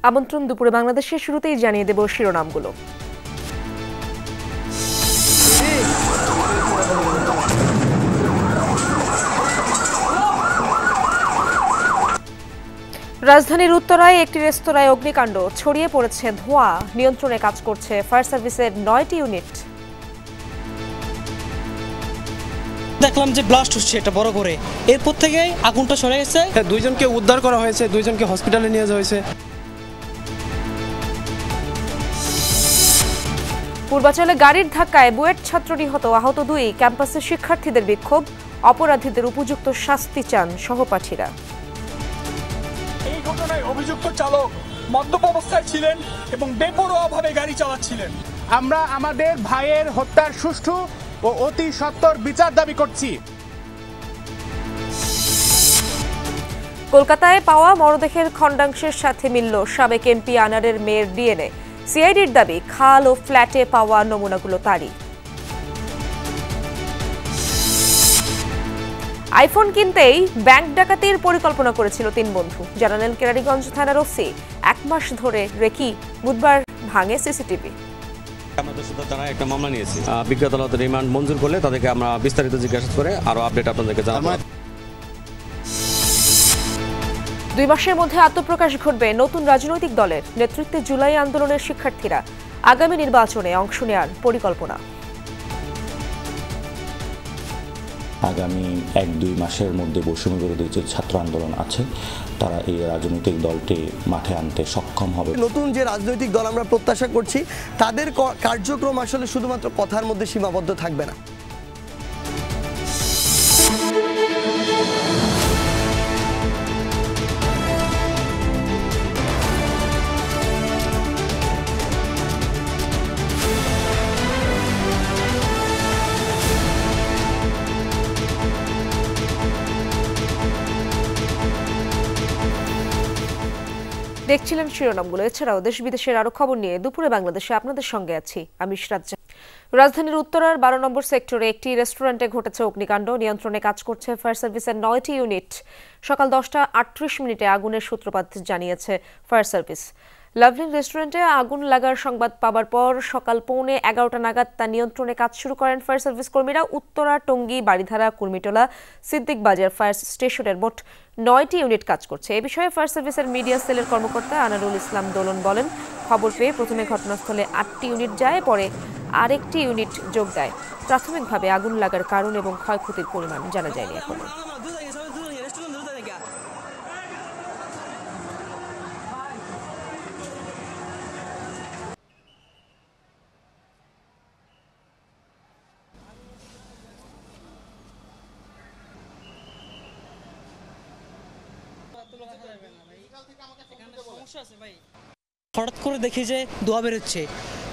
আমন্ত্রণ দুপুরে বাংলাদেশের শুরুতেই জানিয়ে দেব শিরোনামগুলো। রাজধানীর উত্তরায় একটি রেস্তোরাঁয় অগ্নিকাণ্ড, ছড়িয়ে পড়েছে ধোঁয়া, নিয়ন্ত্রণে কাজ করছে ফায়ার সার্ভিসের 9টি ইউনিট। দেখলাম যে ব্লাস্ট হচ্ছে এটা বড় করে, এরপর থেকেই আগুনটা সরে গেছে। দুইজনকে উদ্ধার করা হয়েছে, দুইজনকে হসপিটালে নিয়ে যাওয়া হয়েছে। পূর্বাচলে গাড়ির ধাক্কায় বুয়েট ছাত্র নিহত, আহত 2। ক্যাম্পাসে শিক্ষার্থীদের বিক্ষোভ, অপরাধীদের উপযুক্ত শাস্তি চান সহপাঠীরা। এই ঘটনায় অভিযুক্ত চালক মদ্যপ অবস্থায় ছিলেন এবং বেপরোয়াভাবে গাড়ি চালাচ্ছিলেন। আমরা আমাদের ভাইয়ের হত্যার সুষ্ঠু ও অতি সত্বর বিচার দাবি করছি। কলকাতায় পাওয়া মরদেহের খণ্ডাংশের সাথে মিলল সাবেক এমপি আনারের মেয়ের ডিএনএ। সিআইডির দাবি, খাল ও ফ্ল্যাটে পাওয়া নমুনাগুলো তারই। আইফোন কিনতেই ব্যাংক ডাকাতির পরিকল্পনা করেছিল 3 বন্ধু, জানালেন কেরানীগঞ্জ থানার ওসি। 1 মাস ধরে রেখি বুধবার ভাঙে সিসিটিভি। আমরা দোষীদের থানায় একটা মামলা নিয়েছি, বিজ্ঞ আদালত রিমান্ড মঞ্জুর করলে তাদেরকে আমরা বিস্তারিত জিজ্ঞাসা করে আরো আপডেট আপনাদেরকে জানাবো। 2 মাসের মধ্যে আত্মপ্রকাশ ঘটবে নতুন রাজনৈতিক দলের। নেতৃত্বে জুলাই আন্দোলনের শিক্ষার্থীরা, আগামী নির্বাচনে অংশ নেওয়ার পরিকল্পনা। আগামী 1-2 মাসের মধ্যে বৈষম্য বিরোধী যে ছাত্র আন্দোলন আছে, তারা এই রাজনৈতিক দলটি মাঠে আনতে সক্ষম হবে। নতুন যে রাজনৈতিক দল আমরা প্রত্যাশা করছি, তাদের কার্যক্রম আসলে শুধুমাত্র কথার মধ্যে সীমাবদ্ধ থাকবে না। দেখছিলেন শিরোনামগুলো। এছাড়াও দেশ বিদেশের আরো খবর নিয়ে দুপুরে বাংলাদেশে আপনাদের সঙ্গে আছি আমি ইশরাত। রাজধানীর উত্তরার 12 নম্বর সেক্টরে একটি রেস্টুরেন্টে ঘটেছে অগ্নিকাণ্ড, নিয়ন্ত্রণে কাজ করছে ফায়ার সার্ভিসের 9টি ইউনিট। সকাল 10টা 38 মিনিটে আগুনের সূত্রপাত জানিয়েছে ফায়ার সার্ভিস। লাভলিন রেস্টুরেন্টে আগুন লাগার সংবাদ পাওয়ার পর সকাল 11:15 নাগাদ তা নিয়ন্ত্রণে কাজ শুরু করেন ফায়ার সার্ভিস কর্মীরা। উত্তরা, টঙ্গী, বাড়িধারা, কুর্মিটোলা, সিদ্দিক বাজার ফায়ার স্টেশনের মোট 9টি ইউনিট কাজ করছে। এ বিষয়ে ফায়ার সার্ভিসের মিডিয়া সেলের কর্মকর্তা আনারুল ইসলাম দোলন বলেন, খবর পেয়ে প্রথমে ঘটনাস্থলে 8টি ইউনিট যায়, পরে আরেকটি ইউনিট যোগ দেয়। প্রাথমিকভাবে আগুন লাগার কারণ এবং ক্ষয়ক্ষতির পরিমাণ জানা যায়নি এখনো। হঠাৎ করে দেখি যে ধোঁয়া বেরোচ্ছে,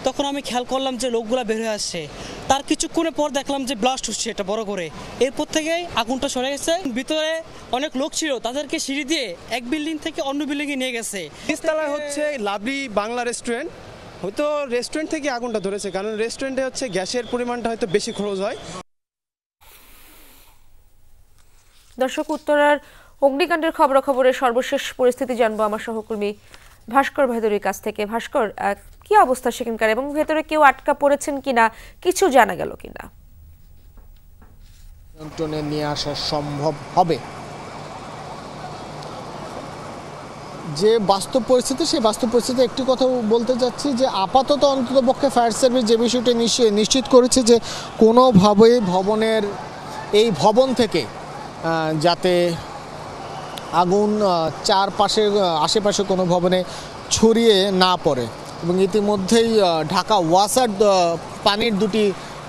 তখন আমি খেয়াল করলাম যে লোকগুলা বের হয়ে আসছে। তার কিছুক্ষণের পর দেখলাম যে ব্লাস্ট হচ্ছে এটা বড় করে, এরপর থেকেই আগুনটা সরে গেছে। ভিতরে অনেক লোক ছিল, তাদেরকে সিঁড়ি দিয়ে এক বিল্ডিং থেকে অন্য বিল্ডিংয়ে নিয়ে গেছে। নিচতলায় হচ্ছে লাভলি বাংলা রেস্টুরেন্ট, হয়তো রেস্টুরেন্ট থেকে আগুনটা ধরেছে, কারণ রেস্টুরেন্টে হচ্ছে গ্যাসের পরিমাণটা হয়তো বেশি খরচ হয়। দর্শক, উত্তরার অগ্নিকাণ্ডের খবরাখবরের সর্বশেষ পরিস্থিতি জানবো আমার সহকর্মী ভাস্কর ভাদুরীর কাছ থেকে। ভাস্কর, কি অবস্থা সেখানকার এবং ভেতরে কেউ আটকা পড়েছেন কিনা, কিছু জানা গেল কিনা? নিয়ন্ত্রণে নিয়ে আসা সম্ভব হবে। যে বাস্তব পরিস্থিতি, সেই বাস্তব পরিস্থিতি একটি কথা বলতে যাচ্ছি যে আপাতত অন্ততপক্ষে ফায়ার সার্ভিস যে বিষয়টি নিশ্চিত করেছে যে কোনোভাবেই এই ভবন থেকে যাতে আগুন আশেপাশে কোনো ভবনে ছড়িয়ে না পড়ে। এবং ইতিমধ্যেই ঢাকা ওয়াসার পানির 2টি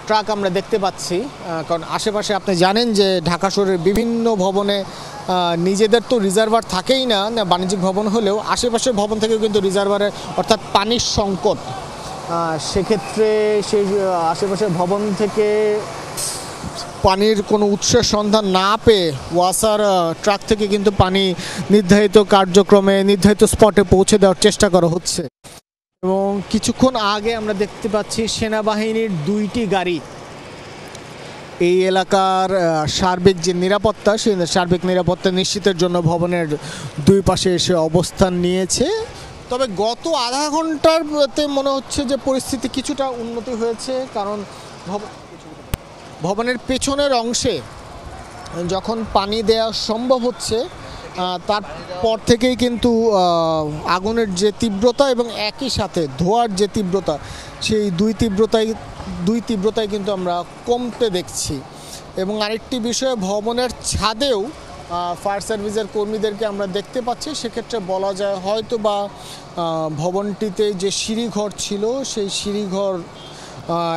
ট্রাক আমরা দেখতে পাচ্ছি, কারণ আশেপাশে আপনি জানেন যে ঢাকা শহরের বিভিন্ন ভবনে নিজেদের তো রিজার্ভার থাকেই না, বাণিজ্যিক ভবন হলেও আশেপাশের ভবন থেকে কিন্তু রিজার্ভারের অর্থাৎ পানির সংকট। সেক্ষেত্রে সেই আশেপাশের ভবন থেকে পানির কোনো উৎসের সন্ধান না পেয়ে ওয়াসার ট্রাক থেকে কিন্তু পানি নির্ধারিত কার্যক্রমে নির্ধারিত স্পটে পৌঁছে দেওয়ার চেষ্টা করা হচ্ছে। এবং কিছুক্ষণ আগে আমরা দেখতে পাচ্ছি সেনাবাহিনীর 2টি গাড়ি এই এলাকার সার্বিক যে নিরাপত্তা, সেই সার্বিক নিরাপত্তা নিশ্চিতের জন্য ভবনের 2 পাশে এসে অবস্থান নিয়েছে। তবে গত আধা ঘন্টাতে মনে হচ্ছে যে পরিস্থিতি কিছুটা উন্নতি হয়েছে, কারণ ভবনের পেছনের অংশে যখন পানি দেওয়া সম্ভব হচ্ছে তারপর থেকেই কিন্তু আগুনের যে তীব্রতা এবং একই সাথে ধোঁয়ার যে তীব্রতা, সেই দুই তীব্রতায় কিন্তু আমরা কমতে দেখছি। এবং আরেকটি বিষয়, ভবনের ছাদেও ফায়ার সার্ভিসের কর্মীদেরকে আমরা দেখতে পাচ্ছি। সেক্ষেত্রে বলা যায় হয়তো বা ভবনটিতে যে সিঁড়িঘর ছিল সেই সিঁড়িঘর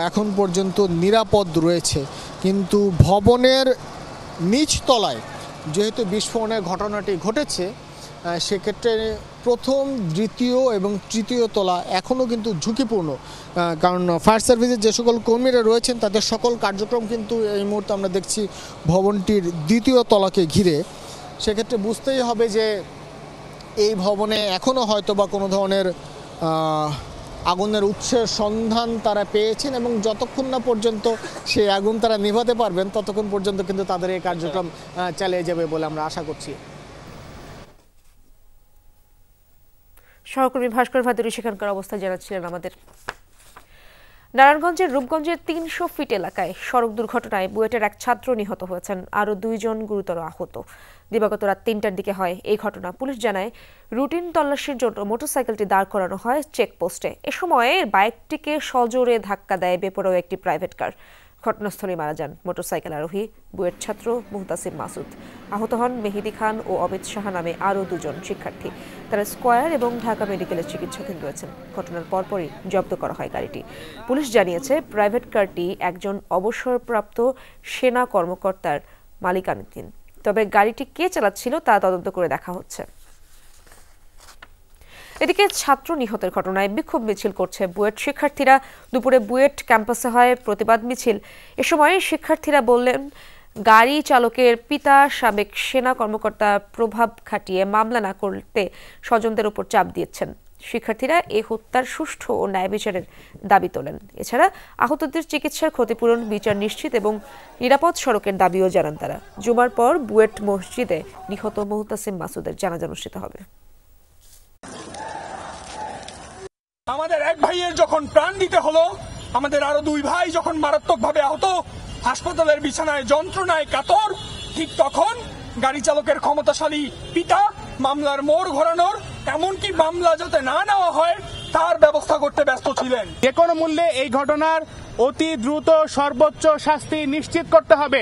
এখন পর্যন্ত নিরাপদ রয়েছে, কিন্তু ভবনের নিচতলায় যেহেতু বিস্ফোরণের ঘটনাটি ঘটেছে সেক্ষেত্রে প্রথম, দ্বিতীয় এবং তৃতীয় তলা এখনও কিন্তু ঝুঁকিপূর্ণ, কারণ ফায়ার সার্ভিসের যে সকল কর্মীরা রয়েছেন তাদের সকল কার্যক্রম কিন্তু এই মুহূর্তে আমরা দেখছি ভবনটির দ্বিতীয় তলাকে ঘিরে। সেক্ষেত্রে বুঝতেই হবে যে এই ভবনে এখনও হয়তো বা কোনো ধরনের আগুনের উৎসের সন্ধান তারা পেয়েছেন, এবং যতক্ষণ না পর্যন্ত সেই আগুন তারা নিভাতে পারবেন ততক্ষণ পর্যন্ত কিন্তু তাদের এই কার্যক্রম চালিয়ে যাবে বলে আমরা আশা করছি। সহকর্মী ভাস্কর ভাদুরী সেখানকার অবস্থা জানাচ্ছিলেন আমাদের। নারায়ণগঞ্জের রূপগঞ্জের 300 ফিট এলাকায় সড়ক দুর্ঘটনায় বুয়েটের এক ছাত্র নিহত হয়েছেন, আরও 2 জন গুরুতর আহত। দিবাগত রাত 3টার দিকে হয় এই ঘটনা। পুলিশ জানায় রুটিন তল্লাশির জন্য মোটরসাইকেলটি দাঁড় করানো হয় চেকপোস্টে। এ সময় বাইকটিকে সজোরে ধাক্কা দেয় বেপরোয়া একটি প্রাইভেট কার। ঘটনাস্থলে মারা যান মোটরসাইকেল আরোহী বুয়েট ছাত্র মুহতাসিম মাসুদ। আহত হন মেহেদি খান ও অমিত সাহা নামে আরও 2 জন শিক্ষার্থী। তারা স্কয়ার এবং ঢাকা মেডিকেলের চিকিৎসাধীন রয়েছেন। ঘটনার পরপরই জব্দ করা হয় গাড়িটি। পুলিশ জানিয়েছে প্রাইভেট কারটি একজন অবসরপ্রাপ্ত সেনা কর্মকর্তার মালিকানাধীন, তবে গাড়িটি কে চালাচ্ছিল তা তদন্ত করে দেখা হচ্ছে। এদিকে ছাত্র নিহতের ঘটনায় বিক্ষোভ মিছিল করছে বুয়েট শিক্ষার্থীরা। দুপুরে বুয়েট ক্যাম্পাসে হয় প্রতিবাদ মিছিল। এ সময় শিক্ষার্থীরা বললেন, গাড়ি চালকের পিতা সাবেক সেনা কর্মকর্তা প্রভাব খাটিয়ে মামলা না করতে স্বজনদের উপর চাপ দিয়েছেন। শিক্ষার্থীরা এ হত্যার সুষ্ঠু ও ন্যায় বিচারের দাবি তোলেন। এছাড়া আহতদের চিকিৎসার ক্ষতিপূরণ, বিচার নিশ্চিত এবং নিরাপদ সড়কের দাবিও জানান তারা। জুমার পর বুয়েট মসজিদে নিহত মুহতাসিম মাসুদের জানাজা অনুষ্ঠিত হবে। আমাদের এক ভাইয়ের যখন প্রাণ দিতে হলো, আমাদের আরো 2 ভাই যখন মারাত্মকভাবে আহত, হাসপাতালের বিছানায় যন্ত্রণায় কাতর, ঠিক তখন গাড়ি চালকের ক্ষমতাশালী পিতা মামলার মোড় ঘোরানোর, এমনকি মামলা যাতে না নেওয়া হয় তার ব্যবস্থা করতে ব্যস্ত ছিলেন। যে কোনো মূল্যে এই ঘটনার অতি দ্রুত সর্বোচ্চ শাস্তি নিশ্চিত করতে হবে।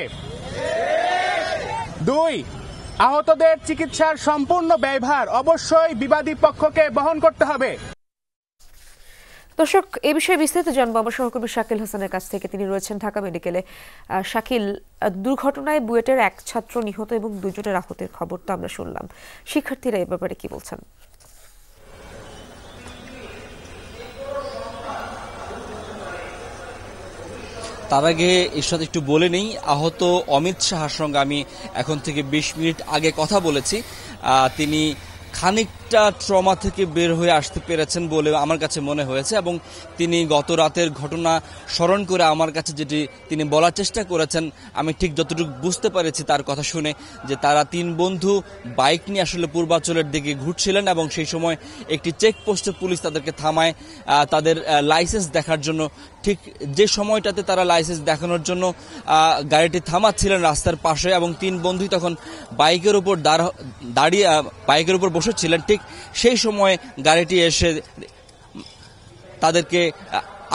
2, আহতদের চিকিৎসার সম্পূর্ণ ব্যয়ভার অবশ্যই বিবাদী পক্ষকে বহন করতে হবে। দর্শক, এ বিষয়ে বিস্তারিত জানবো আমার সহকর্মী শাকিল হাসানের কাছ থেকে। তিনি রয়েছেন ঢাকা মেডিকেলে। শাকিল, দুর্ঘটনায় বুয়েটের এক ছাত্র নিহত এবং 2 জনের আহতের খবর তো আমরা শুনলাম। শিক্ষার্থীরা এ ব্যাপারে কি বলছেন? তার আগে এর সাথে একটু বলে নেই, আহত অমিত সাহার সঙ্গে আমি এখন থেকে 20 মিনিট আগে কথা বলেছি। তিনি খানিকটা ট্রমা থেকে বের হয়ে আসতে পেরেছেন বলে আমার কাছে মনে হয়েছে, এবং তিনি গত রাতের ঘটনা স্মরণ করে আমার কাছে যেটি তিনি বলার চেষ্টা করেছেন, আমি ঠিক যতটুকু বুঝতে পেরেছি তার কথা শুনে, যে তারা 3 বন্ধু বাইক নিয়ে আসলে পূর্বাঞ্চলের দিকে ঘুরছিলেন এবং সেই সময় একটি চেকপোস্টে পুলিশ তাদেরকে থামায় তাদের লাইসেন্স দেখার জন্য। ঠিক যে সময়টাতে তারা লাইসেন্স দেখানোর জন্য গাড়িটি থামাচ্ছিলেন রাস্তার পাশে, এবং 3 বন্ধুই তখন বাইকের উপর দাঁড়িয়ে বাইকের উপর বসেছিলেন, ঠিক সেই সময় গাড়িটি এসে তাদেরকে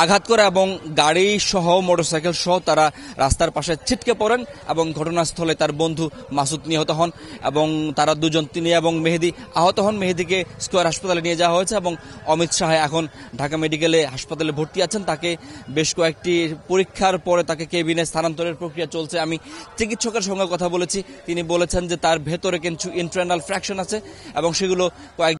আঘাত করে এবং গাড়ি সহ মোটরসাইকেল সহ তারা রাস্তার পাশে ছিটকে পড়েন এবং ঘটনাস্থলে তার বন্ধু মাসুদ নিহত হন এবং তারা 2 জন, তিনি এবং মেহেদি আহত হন। মেহেদিকে স্কয়ার হাসপাতালে নিয়ে যাওয়া হয়েছে এবং অমিত শাহ এখন ঢাকা মেডিকেলে হাসপাতালে ভর্তি আছেন। তাকে বেশ কয়েকটি পরীক্ষার পরে তাকে কেবিনে স্থানান্তরের প্রক্রিয়া চলছে। আমি চিকিৎসকের সঙ্গে কথা বলেছি, তিনি বলেছেন যে তার ভেতরে কিছু ইন্টারনাল ফ্র্যাকশন আছে এবং সেগুলো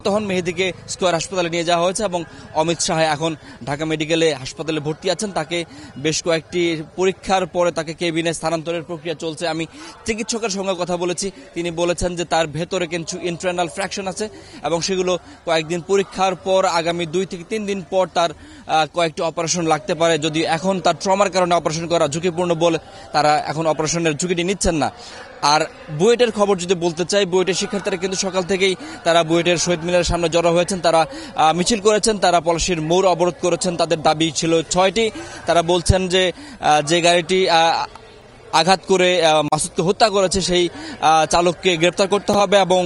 তখন মেহেদিকে স্কয়ার হাসপাতালে নিয়ে যাওয়া হয়েছে এবং অমিত শাহ এখন ঢাকা মেডিকেলে হাসপাতালে ভর্তি আছেন। তাকে বেশ কয়েকটি পরীক্ষার পরে তাকে কেবিনে স্থানান্তরের প্রক্রিয়া চলছে। আমি চিকিৎসকের সঙ্গে কথা বলেছি, তিনি বলেছেন যে তার ভেতরে কিছু ইন্টারনাল ফ্র্যাকশন আছে এবং সেগুলো কয়েকদিন পরীক্ষার পর আগামী 2 থেকে 3 দিন পর তার কয়েকটি অপারেশন লাগতে পারে। যদি এখন তার ট্রমার কারণে অপারেশন করা ঝুঁকিপূর্ণ বলে তারা এখন অপারেশনের ঝুঁকিটি নিচ্ছেন না। আর বুয়েটের খবর যদি বলতে চাই, বুয়েটের শিক্ষার্থীরা কিন্তু সকাল থেকেই তারা বুয়েটের শহীদ মিনারের সামনে জড়ো হয়েছেন, তারা মিছিল করেছেন, তারা পলাশীর মোড় অবরোধ করেছেন। তাদের দাবি ছিল 6টি। তারা বলছেন যে গাড়িটি আঘাত করে মাসুদকে হত্যা করেছে সেই চালককে গ্রেপ্তার করতে হবে এবং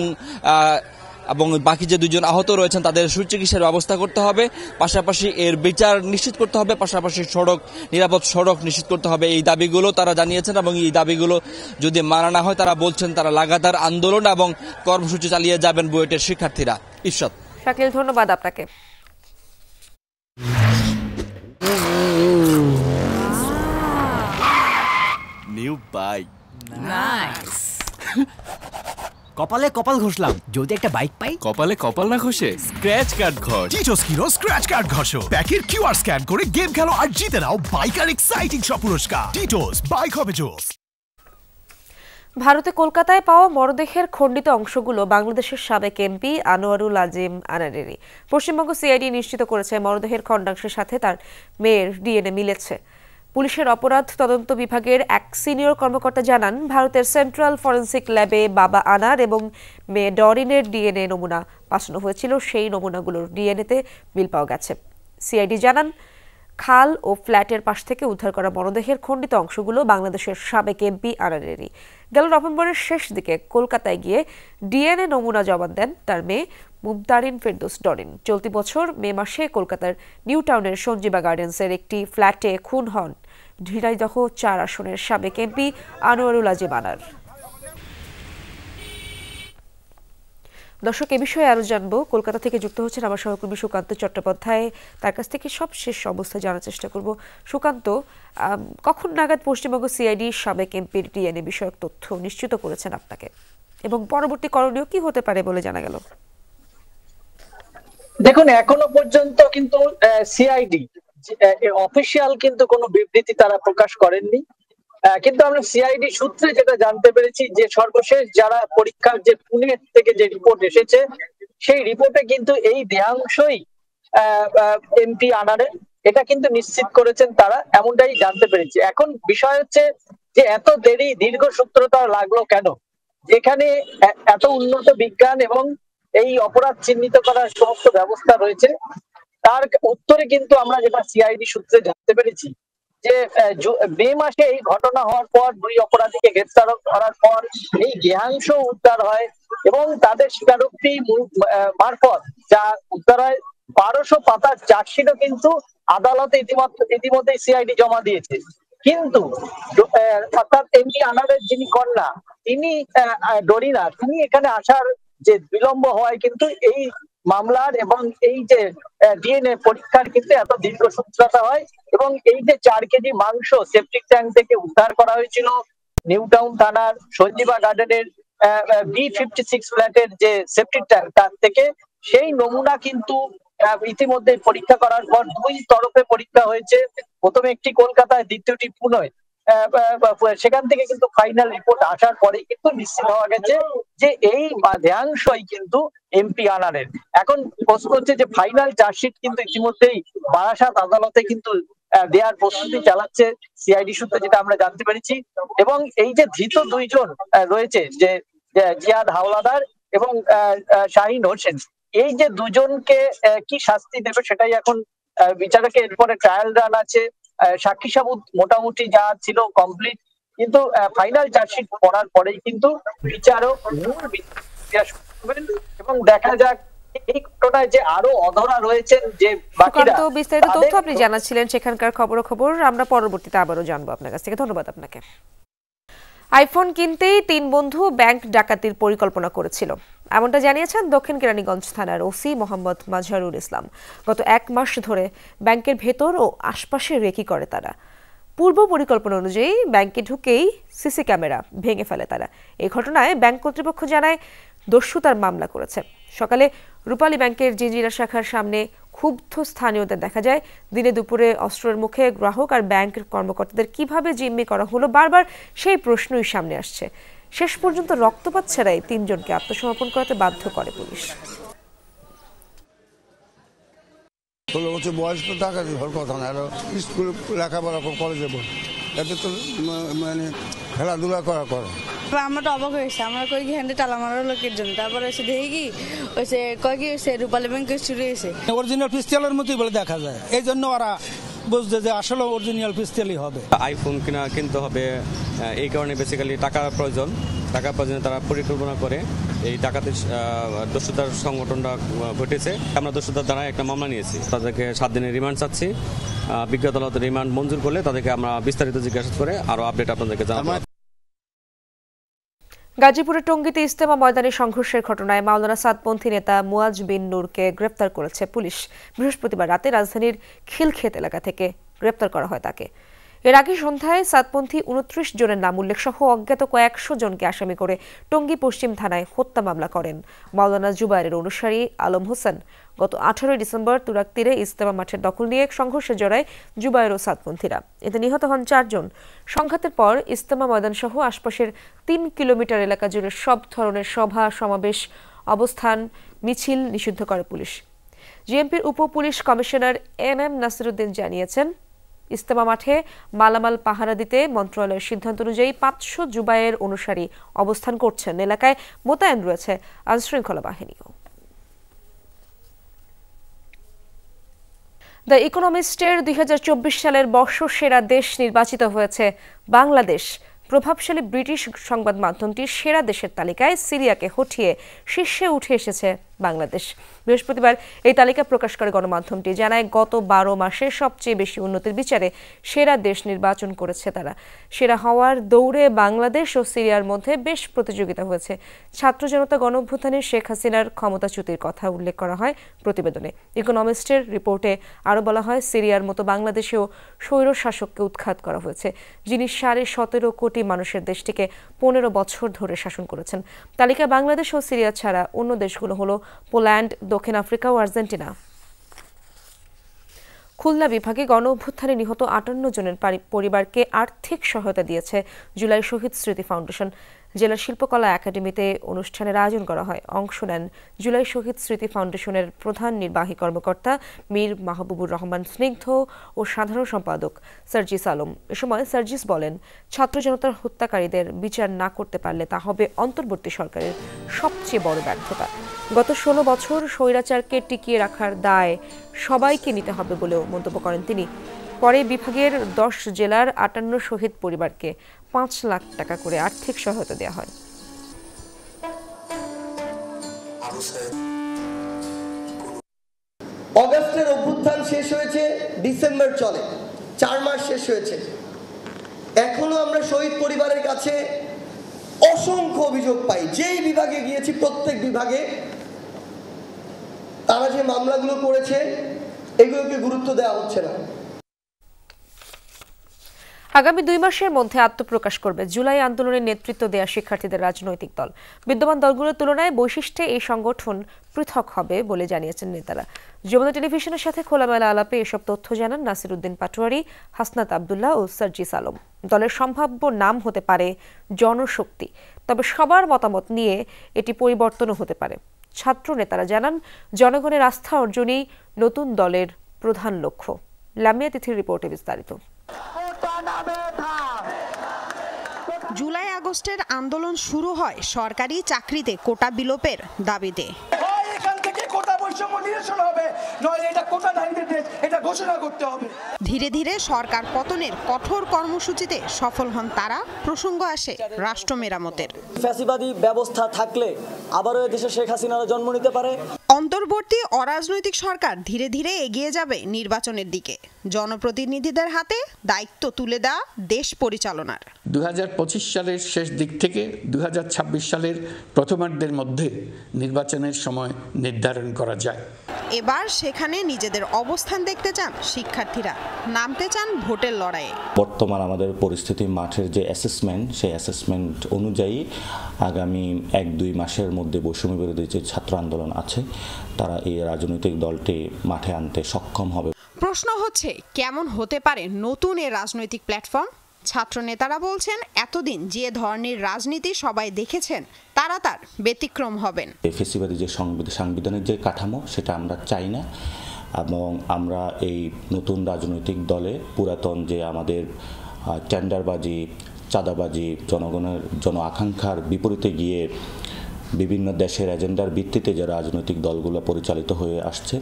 বাকি যে 2জন আহত রয়েছেন তাদের সুচিকিৎসার ব্যবস্থা করতে হবে, পাশাপাশি এর বিচার নিশ্চিত করতে হবে, পাশাপাশি নিরাপদ সড়ক নিশ্চিত করতে হবে। এই দাবিগুলো তারা জানিয়েছেন এবং এই দাবিগুলো যদি মানা না হয় তারা বলছেন তারা লাগাতার আন্দোলন এবং কর্মসূচি চালিয়ে যাবেন বুয়েটের শিক্ষার্থীরা। ইরশাদ, শাকিল, ধন্যবাদ আপনাকে। New bike, nice. কপালে কপাল ঘষলাম, যদি একটা বাইক পাই। কপালে কপাল না ঘষে স্ক্র্যাচ কার্ড ঘষ। টিটোস কিনো স্ক্র্যাচ কার্ড ঘষো, প্যাকের কিউআর স্ক্যান করে গেম খেলো আর জিতে নাও বাইক আর এক্সাইটিং সব পুরস্কার। টিটোস, বাইক হবে জোস। ভারতে কলকাতায় পাওয়া মরদেহের খণ্ডিত অংশগুলো বাংলাদেশের সাবেক এমপি আনোয়ারুল আজিম আনারেরই। পশ্চিমবঙ্গ সিআইডি নিশ্চিত করেছে মরদেহের খণ্ডাংশের সাথে তার মেয়ের ডিএনএ মিলেছে। পুলিশের অপরাধ তদন্ত বিভাগের এক সিনিয়র কর্মকর্তা জানান, ভারতের সেন্ট্রাল ফরেন্সিক ল্যাবে বাবা আনার এবং মেয়ে ডরিনের ডিএনএ নমুনা পাঠানো হয়েছিল। সেই নমুনাগুলোর ডিএনএতে মিল পাওয়া গেছে। সিআইডি জানান, খাল ও ফ্ল্যাটের পাশ থেকে উদ্ধার করা মরদেহের খণ্ডিত অংশগুলো বাংলাদেশের সাবেক এমপি আনারেরই। গেল নভেম্বরের শেষ দিকে কলকাতায় গিয়ে ডিএনএ নমুনা জমা দেন তার মেয়ে মুমতারিন ফেরদৌস ডরিন। চলতি বছর মে মাসে কলকাতার নিউ টাউনের সঞ্জীবা গার্ডেন্সের একটি ফ্ল্যাটে খুন হন ঝিনাইদহ 4 আসনের সাবেক এমপি আনোয়ারুল আজিম আনার। দর্শক, এ বিষয়ে আরো জানবো। কলকাতা থেকে যুক্ত হচ্ছেন আমার সহকর্মী সুকান্ত চট্টোপাধ্যায়। তার কাছ থেকে সবশেষ অবস্থা জানার চেষ্টা করব। সুকান্ত, কখন নাগাদ পশ্চিমবঙ্গ সিআইডি সাবেক এমপির ডিএনএ বিষয়ক তথ্য নিশ্চিত করেছেন আপনাকে, এবং পরবর্তী করণীয় কি হতে পারে বলে জানা গেল? দেখুন, এখনো পর্যন্ত কিন্তু সিআইডি অফিসিয়াল কিন্তু কোনো বিবৃতি তারা প্রকাশ করেননি, কিন্তু আমরা সিআইডি সূত্রে যেটা জানতে পেরেছি যে সর্বশেষ যারা পরীক্ষার যে পুনে থেকে যে রিপোর্ট এসেছে সেই রিপোর্টে কিন্তু এই দেহাংশই এমপি আনারের, এটা কিন্তু নিশ্চিত করেছেন তারা, এমনটাই জানতে পেরেছি। এখন বিষয় হচ্ছে যে এত দেরি দীর্ঘসূত্রতা লাগলো কেন, যেখানে এত উন্নত বিজ্ঞান এবং এই অপরাধ চিহ্নিত করার সমস্ত ব্যবস্থা রয়েছে। তার উত্তরে কিন্তু আমরা যেটা সিআইডি সূত্রে জানতে পেরেছি যে মে মাসে এই ঘটনা হওয়ার পর 2 অপরাধীকে গ্রেফতার করার পর এই দেহাংশ উদ্ধার হয় এবং তাদের স্বীকারোক্তি মারফত যা উদ্ধার হয় 1200 পাতার চার্জশিটও কিন্তু আদালতে ইতিমধ্যে সিআইডি জমা দিয়েছে। কিন্তু অর্থাৎ এমপি আনারের যিনি কন্যা, তিনি ডরিনা, তিনি এখানে আসার যে বিলম্ব হওয়ায় কিন্তু এই মামলার এবং এই যে ডিএনএ পরীক্ষার কিন্তু এত দীর্ঘসূত্রতা হয়। এবং এই যে 4 কেজি মাংস সেপটিক ট্যাঙ্ক থেকে উদ্ধার করা হয়েছিল নিউ টাউন থানার সঞ্জীবা গার্ডেনের B56 ফ্ল্যাটের যে সেপটিক ট্যাঙ্ক, তার থেকে সেই নমুনা কিন্তু ইতিমধ্যে পরীক্ষা করার পর 2 তরফে পরীক্ষা হয়েছে। প্রথমে একটি কলকাতায়, দ্বিতীয়টি পুনে। সেখান থেকে কিন্তু ফাইনাল রিপোর্ট আসার পরে কিন্তু নিশ্চিত হওয়া গেছে যে এই দেহাংশই কিন্তু এমপি আনারের। এখন প্রশ্ন হচ্ছে যে ফাইনাল চার্জশিট কিন্তু ইতিমধ্যেই বারাসাত আদালতে কিন্তু দেওয়ার প্রস্তুতি চালাচ্ছে সিআইডি সূত্রে, যেটা আমরা জানতে পেরেছি। এবং এই যে ধৃত 2 জন রয়েছে, যে জিয়াদ হাওলাদার এবং শাহিন হোসেন, এই যে 2 জনকে কি শাস্তি দেবে সেটাই এখন বিচারকের। এরপরে ট্রায়াল রান আছে, সাক্ষী সাবুত মোটামুটি যা ছিল কমপ্লিট, কিন্তু ফাইনাল চার্জশিট পড়ার পরেই কিন্তু বিচারক এবং দেখা যাক এই ঘটনায় যে আরো অধরা রয়েছেন যে বাকিরা। বিস্তারিত তথ্য আপনি জানাচ্ছিলেন সেখানকার খবর আমরা পরবর্তীতে আবারও জানবো আপনার কাছ থেকে। ধন্যবাদ আপনাকে। আইফোন কিনতেই 3 বন্ধু ব্যাংক ডাকাতির পরিকল্পনা করেছিল, এমনটা জানিয়েছেন দক্ষিণ কেরানীগঞ্জ থানার ওসি মোহাম্মদ মাজহারুল ইসলাম। গত 1 মাস ধরে ব্যাংকের ভেতর ও আশপাশে রেকি করে তারা। পূর্ব পরিকল্পনা অনুযায়ী ব্যাংকে ঢুকেই সিসি ক্যামেরা ভেঙে ফেলে তারা। এই ঘটনায় ব্যাংক কর্তৃপক্ষ জানায় দস্যুতার মামলা করেছে। সকালে রূপালী ব্যাংকের জিঞ্জিরা শাখার সামনে ক্ষুব্ধ স্থানীয়দের দেখা যায়। দিনে দুপুরে অস্ত্রের মুখে গ্রাহক আর ব্যাংকের কর্মকর্তাদের কিভাবে জিম্মি করা হলো, বারবার সেই প্রশ্নই সামনে আসছে। শেষ পর্যন্ত রক্তপাত ছাড়াই 3 জনকে আত্মসমর্পণ করতে বাধ্য করে পুলিশ। 16 বছর বয়স তো টাকা হওয়ার কথা না, আরো স্কুল লেখাপড়া কলেজে এতে তো মানে খেলাধুলা করা আমরা তো অবাক হয়েছি, আমরা কই কি হ্যান্ডে টালা মারার লোকের জন্য, তারপরে এসে দেখি কি ওইসে কয় কি হয়েছে রূপালী ব্যাংকে চুরি হয়েছে। অরিজিনাল পিস্তলের মতোই বলে দেখা যায়, এই জন্য ওরা বুঝছে যে আসলে অরিজিনাল পিস্তলই হবে। আইফোন কিনতে হবে, এই কারণে বেসিক্যালি টাকার প্রয়োজনে তারা পরিকল্পনা করে এই ডাকাতির দস্যুতার সংগঠনটা ঘটেছে। আমরা দস্যুতার দ্বারা একটা মামলা নিয়েছি, তাদেরকে 7 দিনের রিমান্ড চাচ্ছি। বিজ্ঞ আদালত রিমান্ড মঞ্জুর করলে তাদেরকে আমরা বিস্তারিত জিজ্ঞাসা করে আরো আপডেট আপনাদেরকে জানাবো। গাজীপুরের টঙ্গীতে ইজতেমা ময়দানে সংঘর্ষের ঘটনায় মাওলানা সাদপন্থী নেতা মুয়াজ বিন নূরকে গ্রেপ্তার করেছে পুলিশ। বৃহস্পতিবার রাতে রাজধানীর খিলক্ষেত এলাকা থেকে গ্রেপ্তার করা হয় তাকে। এর আগে সন্ধ্যায় সাদপন্থী 29 জনের নাম উল্লেখ সহ অজ্ঞাত কয়েকশো জনকে আসামি করে টঙ্গী পশ্চিম থানায় হত্যা মামলা করেন মাওলানা জুবায়েরের অনুসারী আলম হোসেন। গত 18 ডিসেম্বর তুরাগ তীরে ইজতেমা মাঠের দখল নিয়ে সংঘর্ষে জড়ায় জুবায়ের ও সাদপন্থীরা। এতে নিহত হন 4 জন। সংঘাতের পর ইজতেমা ময়দান সহ আশপাশের 3 কিলোমিটার এলাকা জুড়ে সব ধরনের সভা সমাবেশ অবস্থান মিছিল নিষিদ্ধ করে পুলিশ। জিএমপির উপ পুলিশ কমিশনার MM নাসিরউদ্দিন জানিয়েছেন, ইজতেমা মাঠে মালামাল পাহারা দিতে মন্ত্রণালয়ের সিদ্ধান্ত অনুযায়ী 500 জুবায়ের অনুসারী অবস্থান করছেন। এলাকায় মোতায়েন রয়েছে আইনশৃঙ্খলা বাহিনীও। দ্য ইকোনমিস্টের 2024 সালের বর্ষসেরা দেশ নির্বাচিত হয়েছে বাংলাদেশ। প্রভাবশালী ব্রিটিশ সংবাদ মাধ্যমটির সেরা দেশের তালিকায় সিরিয়াকে হটিয়ে শীর্ষে উঠে এসেছে বাংলাদেশ। বৃহস্পতিবার এই তালিকা প্রকাশ করে গণমাধ্যমটি জানায়, গত 12 মাসে সবচেয়ে বেশি উন্নতির বিচারে সেরা দেশ নির্বাচন করেছে তারা। সেরা হওয়ার দৌড়ে বাংলাদেশ ও সিরিয়ার মধ্যে বেশ প্রতিযোগিতা হয়েছে। ছাত্র জনতা গণঅভ্যুত্থানে শেখ হাসিনার ক্ষমতাচ্যুতির কথা উল্লেখ করা হয় প্রতিবেদনে। ইকোনমিস্টের রিপোর্টে আরও বলা হয়, সিরিয়ার মতো বাংলাদেশেও স্বৈর শাসককে উৎখাত করা হয়েছে, যিনি 17.5 কোটি মানুষের দেশটিকে 15 বছর ধরে শাসন করেছেন। তালিকায় বাংলাদেশ ও সিরিয়া ছাড়া অন্য দেশগুলো হলো পোল্যান্ড, দক্ষিণ আফ্রিকা ও আর্জেন্টিনা। খুলনা বিভাগে গণঅভ্যুত্থানে নিহত 58 জনের পরিবারকে আর্থিক সহায়তা দিয়েছে জুলাই শহীদ স্মৃতি ফাউন্ডেশন। জেলা শিল্পকলা একাডেমিতে অনুষ্ঠানের আয়োজন করা হয়। অংশ নেন জুলাই শহীদ স্মৃতি ফাউন্ডেশনের প্রধান নির্বাহী কর্মকর্তা মীর মাহবুবুর রহমান স্নিগ্ধ ও সাধারণ সম্পাদক সার্জিস আলম। এ সময় সার্জিস বলেন, ছাত্র জনতার হত্যাকারীদের বিচার না করতে পারলে তা হবে অন্তর্বর্তী সরকারের সবচেয়ে বড় ব্যর্থতা। গত 16 বছর স্বৈরাচারকে টিকিয়ে রাখার দায় সবাইকে নিতে হবে বলেও মন্তব্য করেন তিনি। পরে বিভাগের 10 জেলার 58 শহীদ পরিবারকে 5 লাখ টাকা করে আর্থিক সহায়তা দেওয়া হয়। অগাস্টের অভ্যুত্থান শেষ হয়েছে, ডিসেম্বর চলে, 4 মাস শেষ হয়েছে। এখনো আমরা শহীদ পরিবারের কাছে অসংখ্য অভিযোগ পাই। যেই বিভাগে গিয়েছি প্রত্যেক বিভাগে তারা যে মামলাগুলো করেছে এগুলোকে গুরুত্ব দেওয়া হচ্ছে না। আগামী 2 মাসের মধ্যে আত্মপ্রকাশ করবে জুলাই আন্দোলনের নেতৃত্ব দেয়া শিক্ষার্থীদের রাজনৈতিক দল। বিদ্যমান দলগুলোর তুলনায় বৈশিষ্ট্যে এই সংগঠন পৃথক হবে বলে জানিয়েছেন নেতারা। যমুনা টেলিভিশনের সাথে খোলামেলা আলাপে এসব তথ্য জানান নাসিরউদ্দিন পাটোয়ারি, হাসনাত আবদুল্লাহ ও সার্জিস আলম। দলের সম্ভাব্য নাম হতে পারে জনশক্তি, তবে সবার মতামত নিয়ে এটি পরিবর্তনও হতে পারে। ছাত্র নেতারা জানান, জনগণের আস্থা অর্জনই নতুন দলের প্রধান লক্ষ্য। লামিয়া তিথির রিপোর্টে বিস্তারিত। জুলাই আগস্টের আন্দোলন শুরু হয় সরকারি চাকরিতে কোটা বিলোপের দাবিতে। ধীরে ধীরে সরকার পতনের কঠোর কর্মসূচিতে সফল হন তারা। প্রসঙ্গ আসে রাষ্ট্র মেরামতের। ফ্যাসিবাদী ব্যবস্থা থাকলে আবারও দেশে শেখ হাসিনার জন্ম নিতে পারে। অন্তর্বর্তী অরাজনৈতিক সরকার ধীরে ধীরে এগিয়ে যাবে নির্বাচনের দিকে। জনপ্রতিনিধিদের হাতে দায়িত্ব তুলে দেওয়া দেশ পরিচালনার। 2025 সালের শেষ দিক থেকে 2026 সালের প্রথমার্ধের মধ্যে নির্বাচনের সময় নির্ধারণ করা যায়। এবার সেখানে নিজেদের অবস্থান দেখতে চান শিক্ষার্থীরা, নামতে চান ভোটের লড়াইয়ে। বর্তমান আমাদের পরিস্থিতি, মাঠের যে অ্যাসেসমেন্ট, সেই অ্যাসেসমেন্ট অনুযায়ী আগামী 1-2 মাসের মধ্যে বৈষম্য বিরোধী যে ছাত্র আন্দোলন আছে তারা এই রাজনৈতিক দলটি মাঠে আনতে সক্ষম হবে। প্রশ্ন হচ্ছে, কেমন হতে পারে নতুন এ রাজনৈতিক প্ল্যাটফর্ম? ছাত্র নেতারা বলছেন, এতদিন যে ধরনের রাজনীতি সবাই দেখেছেন তারা তার ব্যতিক্রম হবেন। ফ্যাসিবাদী যে সাংবিধানিক যে কাঠামো সেটা আমরা চাই না, এবং আমরা এই নতুন রাজনৈতিক দলে পুরাতন যে আমাদের টেন্ডারবাজি, চাঁদাবাজি, জনগণের জন আকাঙ্ক্ষার বিপরীতে গিয়ে বিভিন্ন দেশের এজেন্ডার ভিত্তিতে যে রাজনৈতিক দলগুলো পরিচালিত হয়ে আসছে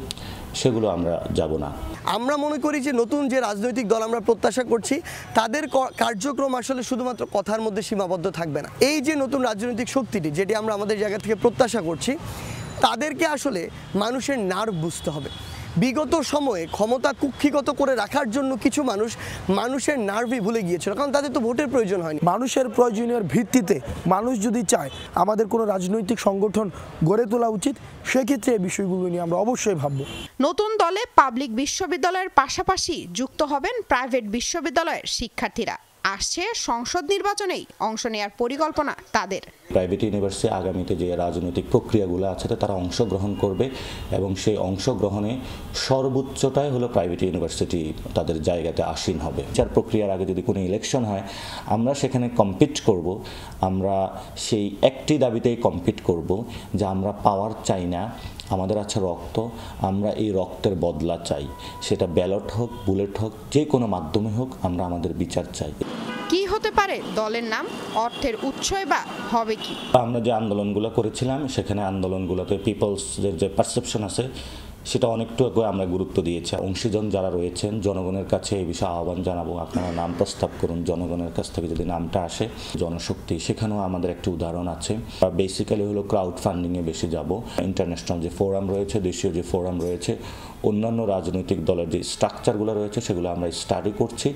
সেগুলো আমরা যাব না। আমরা মনে করি যে নতুন যে রাজনৈতিক দল আমরা প্রত্যাশা করছি তাদের কার্যক্রম আসলে শুধুমাত্র কথার মধ্যে সীমাবদ্ধ থাকবে না। এই যে নতুন রাজনৈতিক শক্তিটি যেটি আমরা আমাদের জায়গা থেকে প্রত্যাশা করছি তাদেরকে আসলে মানুষের নার্ভ বুঝতে হবে। বিগত সময়ে ক্ষমতা কুক্ষিগত করে রাখার জন্য কিছু মানুষের নার্ভই ভুলে গিয়েছিল, কারণ তাদের তো ভোটের প্রয়োজন হয়নি। মানুষের প্রয়োজনীয় ভিত্তিতে মানুষ যদি চায় আমাদের কোনো রাজনৈতিক সংগঠন গড়ে তোলা উচিত, সেক্ষেত্রে এই বিষয়গুলো নিয়ে আমরা অবশ্যই ভাবব। নতুন দলে পাবলিক বিশ্ববিদ্যালয়ের পাশাপাশি যুক্ত হবেন প্রাইভেট বিশ্ববিদ্যালয়ের শিক্ষার্থীরা। আসছে সংসদ নির্বাচনেই অংশ নেওয়ার পরিকল্পনা তাদের। প্রাইভেট ইউনিভার্সিটি আগামীতে যে রাজনৈতিক প্রক্রিয়াগুলো আছে তারা অংশগ্রহণ করবে এবং সেই অংশগ্রহণে সর্বোচ্চটাই হলো প্রাইভেট ইউনিভার্সিটি তাদের জায়গাতে আসীন হবে। বিচার প্রক্রিয়ার আগে যদি কোনো ইলেকশন হয় আমরা সেখানে কম্পিট করব, আমরা সেই একটি দাবিতেই কম্পিট করব যে আমরা পাওয়ার চাই না, আমাদের আছে রক্ত, আমরা এই রক্তের বদলা চাই। সেটা ব্যালট হোক, বুলেট হোক, যে কোনো মাধ্যমে হোক, আমরা আমাদের বিচার চাই। কি হতে পারে দলের নাম, অর্থের উৎসই বা হবে কি? আমরা যে আন্দোলনগুলো করেছিলাম সেখানে আন্দোলনগুলোতে পিপলসদের যে পারসেপশন আছে সেটা অনেকটুকু আমরা গুরুত্ব দিয়েছি। অংশীজন যারা রয়েছেন জনগণের কাছে এই বিষয়ে আহ্বান জানাবো, আপনারা নাম প্রস্তাব করুন। জনগণের কাছ থেকে যদি নামটা আসে, জনশক্তি, সেখানেও আমাদের একটি উদাহরণ আছে। বেসিক্যালি হলো ক্রাউড ফান্ডিংয়ে বেশি যাব। ইন্টারন্যাশনাল যে ফোরাম রয়েছে, দেশীয় যে ফোরাম রয়েছে, অন্যান্য রাজনৈতিক দলের যে স্ট্রাকচারগুলো রয়েছে সেগুলো আমরা স্টাডি করছি।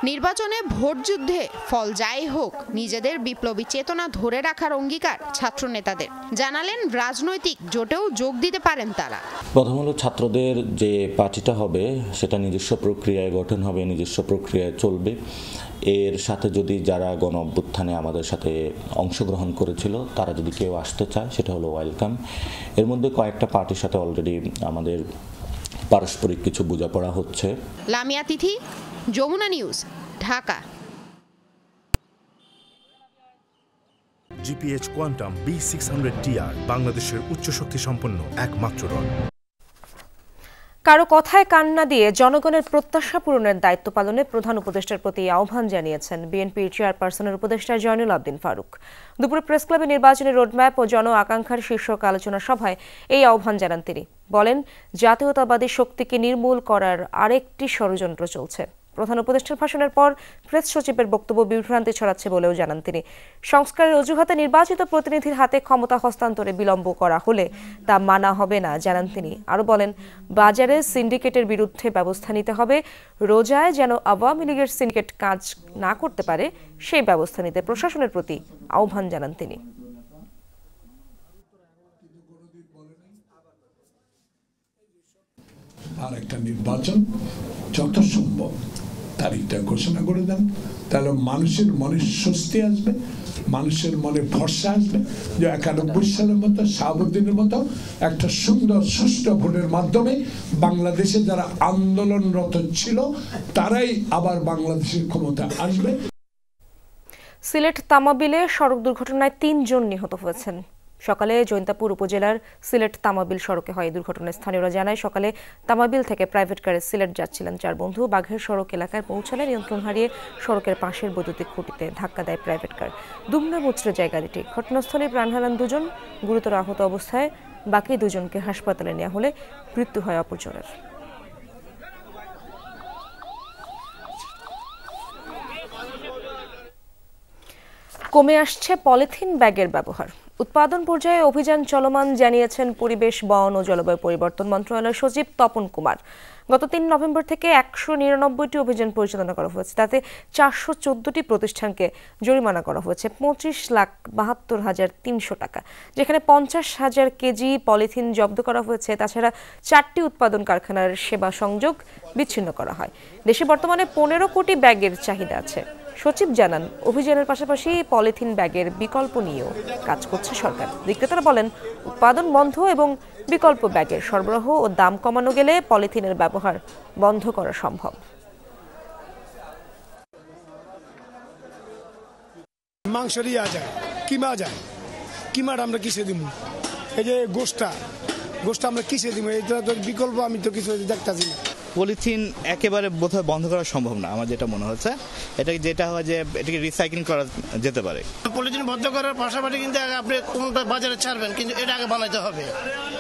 নির্বাচনে ভোট যুদ্ধে ফল যাই হোক নিজেদের বিপ্লবী চেতনা ধরে রাখার অঙ্গীকার ছাত্র নেতাদের। জানালেন রাজনৈতিক জোটেও যোগ দিতে পারেন তারা। প্রথম হলো ছাত্রদের যে পার্টিটা হবে সেটা নিজস্ব প্রক্রিয়ায় গঠন হবে, নিজস্ব প্রক্রিয়ায় চলবে। এর সাথে যদি যারা গণ অভ্যুত্থানে আমাদের সাথে অংশগ্রহণ করেছিল তারা যদি কেউ আসতে চায় সেটা হলো ওয়েলকাম। এর মধ্যে কয়েকটা পার্টির সাথে অলরেডি আমাদের পারস্পরিক কিছু বোঝাপড়া হচ্ছে। Lamia Tithi, Jamuna news, Dhaka. GPH quantum B600TR বাংলাদেশের উচ্চ শক্তি সম্পন্ন একমাত্র রড। কারো কথায় কান না দিয়ে জনগণের প্রত্যাশা পূরণের দায়িত্ব পালনে প্রধান উপদেষ্টার প্রতি আহ্বান জানিয়েছেন বিএনপির চেয়ারপারসনের উপদেষ্টা জয়নুল আবদিন ফারুক। দুপুরে প্রেস ক্লাবে নির্বাচনী রোডম্যাপ ও জন আকাঙ্ক্ষার শীর্ষক আলোচনা সভায় এই আহ্বান জানান তিনি। বলেন, জাতীয়তাবাদী শক্তিকে নির্মূল করার আরেকটি ষড়যন্ত্র চলছে। প্রধান উপদেষ্টার ভাষণের পর প্রেস সচিবের বক্তব্য বিভ্রান্তি ছড়াচ্ছে বলেও জানান তিনি। সংস্কারের অজুহাতে নির্বাচিত প্রতিনিধির হাতে ক্ষমতা হস্তান্তরে বিলম্ব করা হলে তা মানা হবে না জানান তিনি। আরও বলেন, বাজারে সিন্ডিকেটের বিরুদ্ধে ব্যবস্থা নিতে হবে। রোজায় যেন আওয়ামী লীগের সিন্ডিকেট কাজ না করতে পারে সেই ব্যবস্থা নিতে প্রশাসনের প্রতি আহ্বান জানান তিনি। আর একটা নির্বাচন যত সম্ভব তারিখটা ঘোষণা করে দেন, তাহলে মানুষের মনে স্বস্তি আসবে, মানুষের মনে ভরসা আসবে যে 91 সালের মতো, শাহাবুদ্দিনের মতো একটা সুন্দর সুষ্ঠু ভোটের মাধ্যমে বাংলাদেশে যারা আন্দোলনরত ছিল তারাই আবার বাংলাদেশের ক্ষমতা আসবে। সিলেট তামাবিলে সড়ক দুর্ঘটনায় 3 জন নিহত হয়েছেন। সকালে জৈন্তাপুর উপজেলার সিলেট তামাবিল সড়কে হয় এই দুর্ঘটনায়। স্থানীয়রা জানায়, সকালে তামাবিল থেকে প্রাইভেট কারে সিলেট যাচ্ছিলেন 4 বন্ধু। বাঘের সড়ক এলাকায় পৌঁছালে নিয়ন্ত্রণ হারিয়ে সড়কের পাশের বৈদ্যুতিক খুঁটিতে ধাক্কা দেয় প্রাইভেট কার। দুমড়ে মুচড়ে যায় গাড়িটি। ঘটনাস্থলে প্রাণ হারান 2 জন। গুরুতর আহত অবস্থায় বাকি 2 জনকে হাসপাতালে নেওয়া হলে মৃত্যু হয় অপরজনের। কমে আসছে পলিথিন ব্যাগের ব্যবহার। উৎপাদন পর্যায়ে অভিযান চলমান জানিয়েছেন পরিবেশ, বন ও জলবায়ু পরিবর্তন মন্ত্রণালয়ের সচিব তপন কুমার। গত 3 নভেম্বর থেকে 199টি অভিযান পরিচালনা করা হয়েছে। তাতে 414টি প্রতিষ্ঠানকে জরিমানা করা হয়েছে 25,72,300 টাকা, যেখানে 50,000 কেজি পলিথিন জব্দ করা হয়েছে। তাছাড়া 4টি উৎপাদন কারখানার সেবা সংযোগ বিচ্ছিন্ন করা হয়। দেশে বর্তমানে 15 কোটি ব্যাগের চাহিদা আছে। সচিব জানান, অভিযানের পাশাপাশি পলিথিন ব্যাগের বিকল্প নিয়েও কাজ করছে সরকার। বিক্রেতারা বলেন, উৎপাদন বন্ধ এবং বিকল্প ব্যাগের সরবরাহ ও দাম কমানো গেলে পলিথিনের ব্যবহার বন্ধ করা সম্ভব। মাংস রিয়া যায়, কিমা যায়, কিমাটা আমরা কিসে দিব? এই যে গোষ্ঠটা আমরা কিসে দিব? এটা তো বিকল্প আমি তো কিছু দেখতেছি না। পলিথিন একেবারে বোধহয় বন্ধ করা সম্ভব না, আমার যেটা মনে হচ্ছে। এটা যেটা হয় যে এটাকে রিসাইক্লিং করা যেতে পারে। পলিথিন বন্ধ করার পাশাপাশি কিন্তু আপনি কোনটা বাজারে ছাড়বেন, কিন্তু এটা আগে বানাইতে হবে।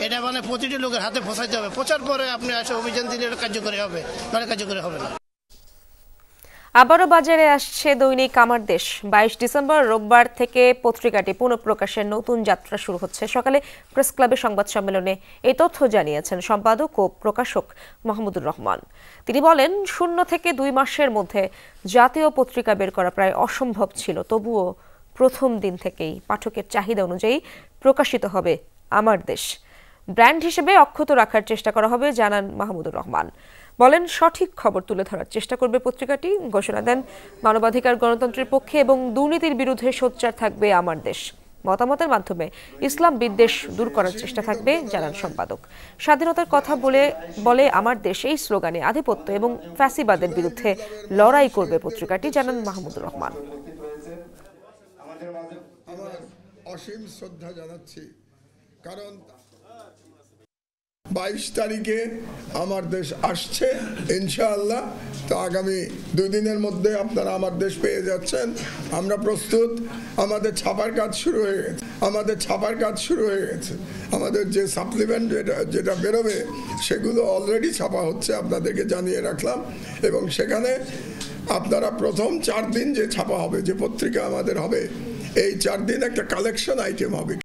এটা মানে প্রতিটি লোকের হাতে পৌঁছাইতে হবে। পৌঁছার পরে আপনি আসে অভিযান দিলে এটা কার্যকরী হবে, মানে কার্যকরী হবে না। আবারও বাজারে আসছে দৈনিক আমার দেশ। 22 ডিসেম্বর রোববার থেকে পত্রিকাটি পুনঃপ্রকাশের নতুন যাত্রা শুরু হচ্ছে। সকালে প্রেস ক্লাবে সংবাদ সম্মেলনে এই তথ্য জানিয়েছেন সম্পাদক ও প্রকাশক মাহমুদুর রহমান। তিনি বলেন, 0 থেকে 2 মাসের মধ্যে জাতীয় পত্রিকা বের করা প্রায় অসম্ভব ছিল। তবুও প্রথম দিন থেকেই পাঠকের চাহিদা অনুযায়ী প্রকাশিত হবে আমার দেশ। ব্র্যান্ড হিসেবে অক্ষত রাখার চেষ্টা করা হবে জানান মাহমুদুর রহমান। বলেন, সঠিক খবর তুলে ধরার চেষ্টা করবে পত্রিকাটি। ঘোষণা দেন, মানবাধিকার গণতন্ত্রের পক্ষে এবং দুর্নীতির বিরুদ্ধে সোচ্চার থাকবে আমার দেশ। মতামতের মাধ্যমে ইসলাম বিদ্বেষ দূর করার চেষ্টা থাকবে জানান সম্পাদক। স্বাধীনতার কথা বলে আমার দেশ এই স্লোগানে আধিপত্য এবং ফ্যাসিবাদের বিরুদ্ধে লড়াই করবে পত্রিকাটি জানান মাহমুদুর রহমান। অসীম শ্রদ্ধা জানাচ্ছি, কারণ 22 তারিখে আমার দেশ আসছে ইনশাআল্লাহ। তো আগামী 2 দিনের মধ্যে আপনারা আমার দেশ পেয়ে যাচ্ছেন। আমরা প্রস্তুত। আমাদের ছাপার কাজ শুরু হয়ে গেছে। আমাদের যে সাপ্লিমেন্ট যেটা বেরোবে সেগুলো অলরেডি ছাপা হচ্ছে, আপনাদেরকে জানিয়ে রাখলাম। এবং সেখানে আপনারা প্রথম 4 দিন যে ছাপা হবে, যে পত্রিকা আমাদের হবে, এই 4 দিন একটা কালেকশন আইটেম হবে।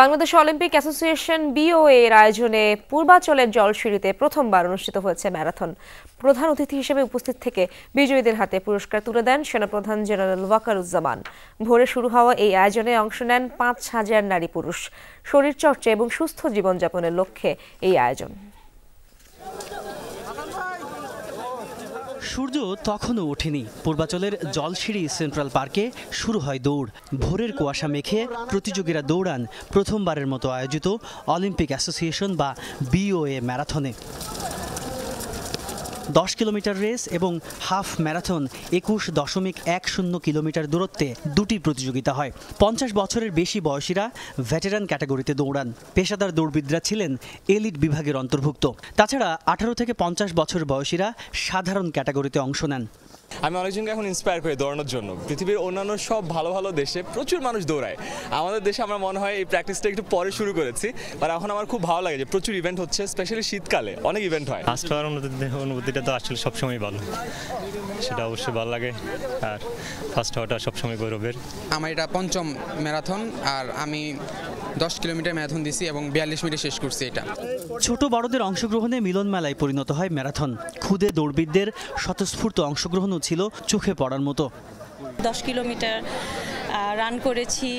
বাংলাদেশ অলিম্পিক অ্যাসোসিয়েশন BOA এর আয়োজনে পূর্বাঞ্চলের জলসিঁড়িতে প্রথমবার অনুষ্ঠিত হয়েছে ম্যারাথন। প্রধান অতিথি হিসেবে উপস্থিত থেকে বিজয়ীদের হাতে পুরস্কার তুলে দেন সেনাপ্রধান জেনারেল ওয়াকারুজ্জামান। ভোরে শুরু হওয়া এই আয়োজনে অংশ নেন 5000 নারী পুরুষ। শরীরচর্চা এবং সুস্থ জীবনযাপনের লক্ষ্যে এই আয়োজন। সূর্য তখনও ওঠেনি। পূর্বাঞ্চলের জলসিঁড়ি সেন্ট্রাল পার্কে শুরু হয় দৌড়। ভোরের কুয়াশা মেখে প্রতিযোগীরা দৌড়ান প্রথমবারের মতো আয়োজিত অলিম্পিক অ্যাসোসিয়েশন বা BOA ম্যারাথনে। 10 কিলোমিটার রেস এবং হাফ ম্যারাথন 21.10 কিলোমিটার দূরত্বে 2টি প্রতিযোগিতা হয়। 50 বছরের বেশি বয়সীরা ভেটেরান ক্যাটাগরিতে দৌড়ান। পেশাদার দৌড়বিদরা ছিলেন এলিট বিভাগের অন্তর্ভুক্ত। তাছাড়া 18 থেকে 50 বছর বয়সীরা সাধারণ ক্যাটাগরিতে অংশ নেন। আমি অনেকজনকে এখন ইন্সপায়ার করি দৌড়ানোর জন্য। পৃথিবীর অন্যান্য সব ভালো ভালো দেশে প্রচুর মানুষ দৌড়ায়। আমাদের দেশে আমরা মনে হয় এই প্র্যাকটিসটা একটু পরে শুরু করেছি, আর এখন আমার খুব ভালো লাগে যে প্রচুর ইভেন্ট হচ্ছে, স্পেশালি শীতকালে অনেক ইভেন্ট হয়। ফার্স্ট হওয়ার অনুভূতিটা তো আসলে সবসময় ভালো, সেটা অবশ্যই ভালো লাগে। আর ফার্স্ট হওয়াটা সবসময় গৌরবের। আমার এটা 5ম ম্যারাথন, আর আমি 10 কিলোমিটার ম্যারাথন দিছি এবং 42 মিনিটে শেষ করছি। এটা ছোট বড়দের অংশগ্রহণে মিলন মেলায় পরিণত হয় ম্যারাথন। খুদে দৌড়বিদদের স্বতঃস্ফূর্ত অংশগ্রহণও ছিল চোখে পড়ার মতো। 10 কিলোমিটার রান করেছি,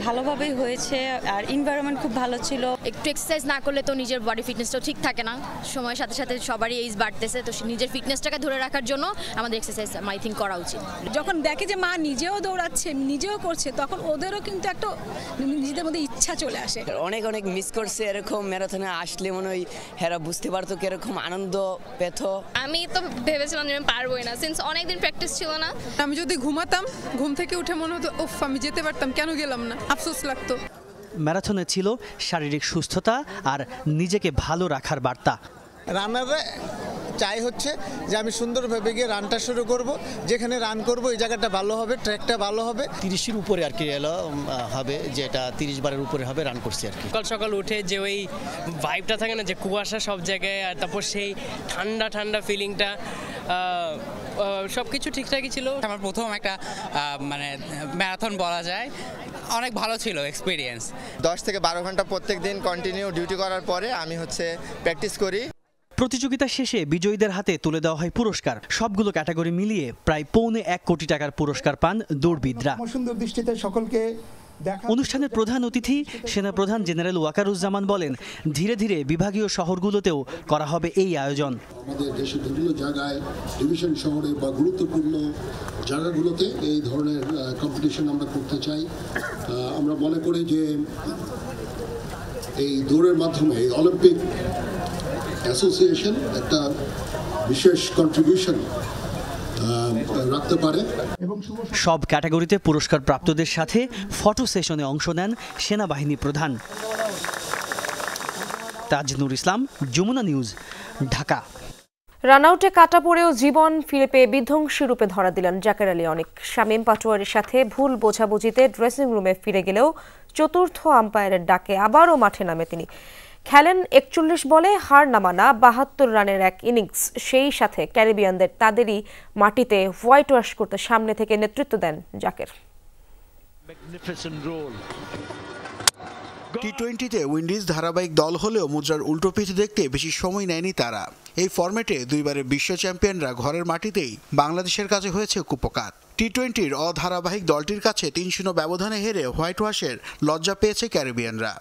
ভালোভাবেই হয়েছে, আর এনভায়রনমেন্ট খুব ভালো ছিল। একটু এক্সারসাইজ না করলে তো নিজের বডি ফিটনেসটাও ঠিক থাকে না। সময়ের সাথে সাথে সবারই এজ বাড়তেছে, তো নিজের ফিটনেসটাকে ধরে রাখার জন্য আমাদের এক্সারসাইজ আই থিঙ্ক করা উচিত। যখন দেখে যে মা নিজেও দৌড়াচ্ছে, নিজেও করছে, তখন ওদেরও কিন্তু একটা নিজেদের মধ্যে ইচ্ছা চলে আসে। অনেক অনেক মিস করছে এরকম ম্যারাথনে আসলে, মনে হয় হেরা বুঝতে পারতো কিরকম আনন্দ পেত। আমি তো ভেবেছিলাম যে আমি পারবোই না, সিন্স অনেকদিন প্র্যাকটিস ছিল না। আমি যদি ঘুমাতাম, ঘুম থেকে উঠে মনে হতো উফ আমি যেতে পারতাম, কেন গেলাম না, আফসোস লাগতো। ম্যারাথনে ছিল শারীরিক সুস্থতা আর নিজেকে ভালো রাখার বার্তা। রানাররা চাই হচ্ছে যে আমি সুন্দরভাবে গিয়ে রানটা শুরু করব, যেখানে রান করব এই জায়গাটা ভালো হবে, ট্র্যাকটা ভালো হবে। 30-এর উপরে আর কি এলো হবে, যেটা 30 বারের উপরে হবে রান করছি আর কি। সকাল সকাল উঠে যে ওই ভাইবটা থাকে না, যে কুয়াশা সব জায়গায়, আর তারপর সেই ঠান্ডা ঠান্ডা ফিলিংটা, সব কিছু ঠিকঠাকই ছিল। আমার প্রথম একটা মানে ম্যারাথন বলা যায়, অনেক ভালো ছিল এক্সপিরিয়েন্স। 10 থেকে 12 ঘন্টা প্রত্যেক দিন কন্টিনিউ ডিউটি করার পরে আমি প্র্যাকটিস করি। প্রতিযোগিতা শেষে বিজয়ীদের হাতে তুলে দেওয়া হয় পুরস্কার। সবগুলো ক্যাটাগরি মিলিয়ে প্রায় 1.25 কোটি টাকার পুরস্কার পান দৌড়বিদরা। সুন্দর দৃষ্টিতে সকলকে অনুষ্ঠানের প্রধান অতিথি সেনাপ্রধান জেনারেল ওয়াকারুজ্জামান বলেন, ধীরে ধীরে বিভাগীয় শহরগুলোতেও করা হবে এই আয়োজন। আমাদের দেশের বিভিন্ন জায়গায়, ডিভিশন শহরে বা গুরুত্বপূর্ণ জায়গাগুলোতে এই ধরনের কম্পিটিশন আমরা করতে চাই। আমরা মনে করি যে এই দৌড়ের মাধ্যমে এই অলিম্পিক অ্যাসোসিয়েশন একটা বিশেষ কন্ট্রিবিউশন রাখতে পারে। সব ক্যাটাগরিতে পুরস্কার প্রাপ্তদের সাথে ফটো সেশনে অংশ নেন সেনাবাহিনী প্রধান। তাজনুর ইসলাম, যমুনা নিউজ, ঢাকা। রানআউটে কাটা পড়েও জীবন ফিরে পেয়ে বিধ্বংসী রূপে ধরা দিলেন জাকের আলী অনিক। শামীম পাটোয়ারির সাথে ভুল বোঝাবুঝিতে ড্রেসিং রুমে ফিরে গেলেও চতুর্থ আম্পায়ারের ডাকে আবারও মাঠে নামে তিনি। খেলেন ৪১ বলে হার না মানা ৭২ রানের এক ইনিংস। সেই সাথে ক্যারিবিয়ানদের তাদেরই মাটিতে হোয়াইট ওয়াশ করতে সামনে থেকে নেতৃত্ব দেন জাকের। টি-20তে উইন্ডিজ ধারাবাহিক দল হলেও মুদ্রার উল্টো পিঠ দেখতে বেশি সময় নেয়নি তারা। এই ফরম্যাটে দুইবারের বিশ্ব চ্যাম্পিয়নরা ঘরের মাটিতেই বাংলাদেশের কাছে হয়েছে কুপকাত। টি-20র অধারাবাহিক দলটির কাছে ৩-০ ব্যবধানে হেরে হোয়াইট ওয়াশের লজ্জা পেয়েছে ক্যারিবিয়ানরা।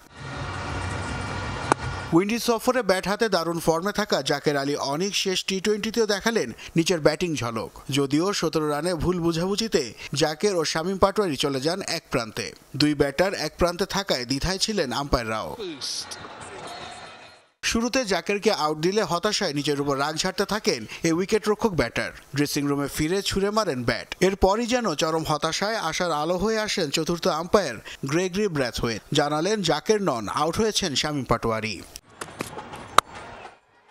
উইন্ডিজ সফরে ব্যাট হাতে দারুণ ফর্মে থাকা জাকের আলী অনিক শেষ টি-20তেও দেখালেন নিচের ব্যাটিং ঝলক। যদিও ১৭ রানে ভুল বুঝাবুঝিতে জাকের ও শামীম পাটোয়ারি চলে যান এক প্রান্তে। দুই ব্যাটার এক প্রান্তে থাকায় দ্বিধায় ছিলেন আম্পায়াররাও। শুরুতে জাকেরকে আউট দিলে হতাশায় নিজের উপর রাগ ঝাড়তে থাকেন এই উইকেট রক্ষক ব্যাটার। ড্রেসিং রুমে ফিরে ছুঁড়ে মারেন ব্যাট। এরপরই যেন চরম হতাশায় আশার আলো হয়ে আসেন চতুর্থ আম্পায়ার গ্রেগরি ব্র্যাথওয়েট। জানালেন জাকের নন, আউট হয়েছেন শামীম পাটোয়ারি।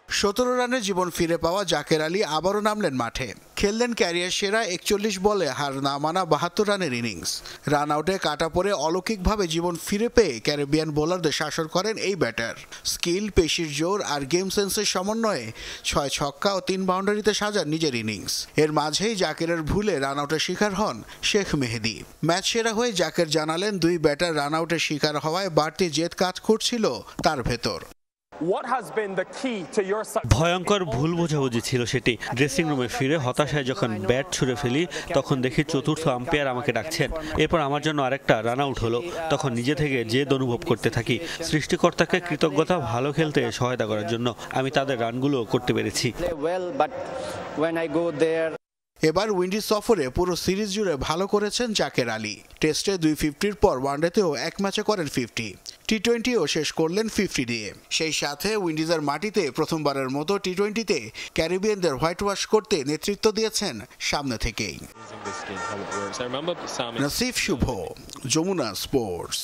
১৭ রানে জীবন ফিরে পাওয়া জাকের আলী আবারও নামলেন মাঠে। খেললেন ক্যারিয়ার সেরা ৪১ বলে হার না মানা ৭২ রানের ইনিংস। রান আউটে কাটা পড়ে অলৌকিকভাবে জীবন ফিরে পেয়ে ক্যারিবিয়ান বোলারদের শাসন করেন এই ব্যাটার। স্কিল, পেশির জোর আর গেম সেন্সের সমন্বয়ে ৬ ছক্কা ও ৩ বাউন্ডারিতে সাজান নিজের ইনিংস। এর মাঝেই জাকেরের ভুলে রান আউটের শিকার হন শেখ মেহেদী। ম্যাচ সেরা হয়ে জাকের জানালেন দুই ব্যাটার রান আউটের শিকার হওয়ায় বাড়তি জেদ কাজ করছিল তার ভেতর। ভয়ঙ্কর ভুল বোঝাবুঝি ছিল সেটি। ড্রেসিং রুমে ফিরে হতাশায় যখন ব্যাট ছুঁড়ে ফেলি তখন দেখি চতুর্থ আম্পায়ার আমাকে ডাকছেন। এরপর আমার জন্য আরেকটা রান আউট হলো। তখন নিজে থেকে জেদ অনুভব করতে থাকি। সৃষ্টিকর্তাকে কৃতজ্ঞতা ভালো খেলতে সহায়তা করার জন্য আমি তাদের রানগুলো করতে পেরেছি। এবার উইন্ডিজ সফরে পুরো সিরিজ জুড়ে ভালো করেছেন জাকের আলী। টেস্টে 250-র পর ওয়ানডেতেও এক ম্যাচে করেন 50। টি-20ও শেষ করলেন 50 দিয়ে। সেই সাথে উইন্ডিজের মাটিতে প্রথমবারের মতো টি-20তে ক্যারিবিয়ানদের হোয়াইট ওয়াশ করতে নেতৃত্ব দিয়েছেন সামনে থেকেই। নাসিফ শুভ, যমুনা স্পোর্টস।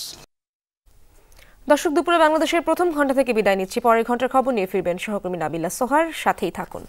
দর্শক, দুপুরে বাংলাদেশের প্রথম ঘণ্টা থেকে বিদায় নিচ্ছি। পরের ঘণ্টার খবর নিয়ে ফিরবেন সহকর্মী নাবিলা সোহার। সাথেই থাকুন।